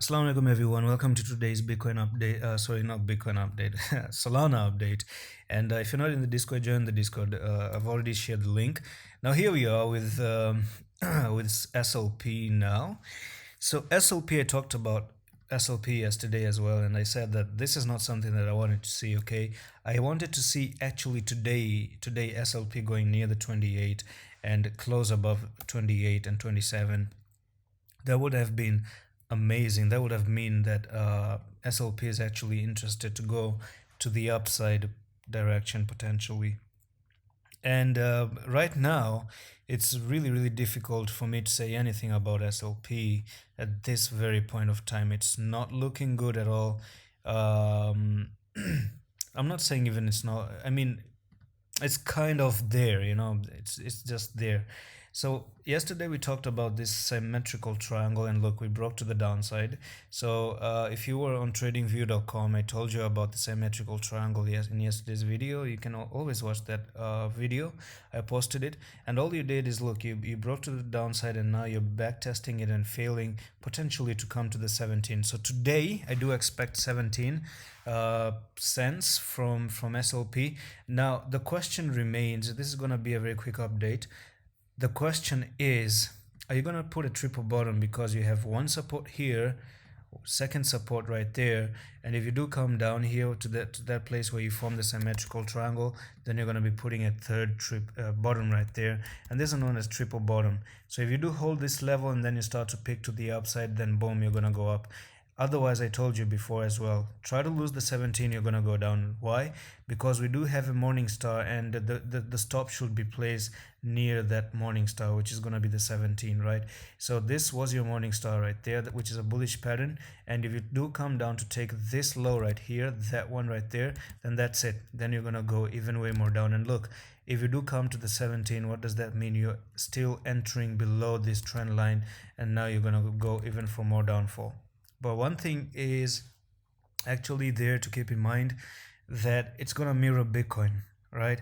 Assalamu alaikum everyone. Welcome to today's Bitcoin update. Sorry, not Bitcoin update, Solana update. And if you're not in the Discord, join the Discord. I've already shared the link. Now here we are with with SLP now. So SLP, I talked about SLP yesterday as well, and I said that this is not something that I wanted to see. Okay, I wanted to see actually today SLP going near the 28 and close above 28 and 27. That would have been amazing. That would have mean that SLP is actually interested to go to the upside direction potentially. And right now, it's really difficult for me to say anything about SLP at this very point of time. It's not looking good at all. Um, I'm not saying even it's not. I mean, it's kind of there, it's just there. So yesterday we talked about this symmetrical triangle, and look, we broke to the downside. So if you were on tradingview.com, I told you about the symmetrical triangle in yesterday's video. You can always watch that video. I posted it, and all you did is look, you broke to the downside, and now you're back testing it and failing potentially to come to the 17. So today I do expect 17 cents from SLP. Now the question remains, this is going to be a very quick update. The question is, are you going to put a triple bottom, because you have one support here, second support right there, and if you do come down here to that place where you form the symmetrical triangle, then you're going to be putting a third bottom right there, and this is known as triple bottom. So if you do hold this level and then you start to pick to the upside, then boom, you're going to go up. Otherwise, I told you before as well, try to lose the 17, you're going to go down. Why? Because we do have a morning star, and the stop should be placed near that morning star, which is going to be the 17, right? So this was your morning star right there, which is a bullish pattern. And if you do come down to take this low right here, that one right there, then that's it. Then you're going to go even way more down. And look, if you do come to the 17, what does that mean? You're still entering below this trend line, and now you're going to go even for more downfall. But one thing is actually there to keep in mind, that it's going to mirror Bitcoin, right?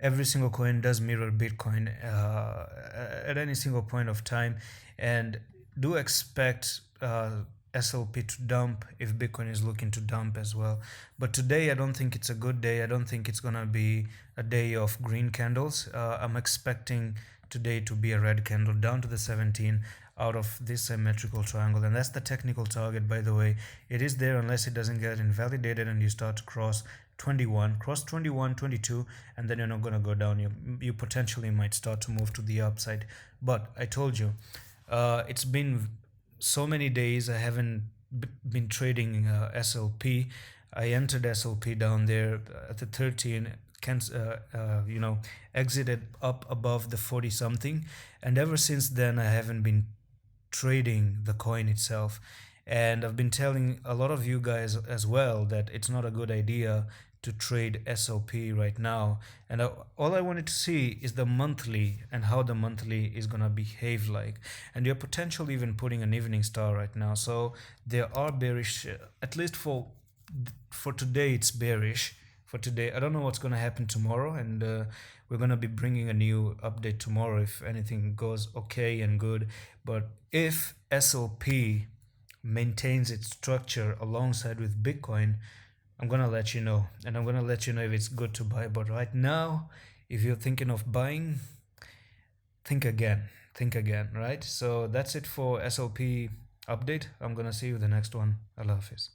Every single coin does mirror Bitcoin at any single point of time, and do expect SLP to dump if Bitcoin is looking to dump as well. But today I don't think it's a good day. I don't think it's gonna be a day of green candles. I'm expecting today to be a red candle down to the 17 out of this symmetrical triangle, and that's the technical target, by the way. It is there unless it doesn't get invalidated and you start to cross 21, 22, and then you're not going to go down. You potentially might start to move to the upside. But I told you, it's been so many days I haven't been trading SLP. I entered SLP down there at the 13, exited up above the 40 something, and ever since then I haven't been trading the coin itself. And I've been telling a lot of you guys as well that it's not a good idea to trade SLP right now. And all I wanted to see is the monthly and how the monthly is going to behave like. And you're potentially even putting an evening star right now. So there are bearish, at least for today, it's bearish. For today, I don't know what's going to happen tomorrow, and we're going to be bringing a new update tomorrow if anything goes okay and good. But if SLP maintains its structure alongside with Bitcoin, I'm going to let you know, and I'm going to let you know if it's good to buy. But right now, if you're thinking of buying, think again, right? So that's it for SLP update. I'm going to see you the next one. Allah Hafiz.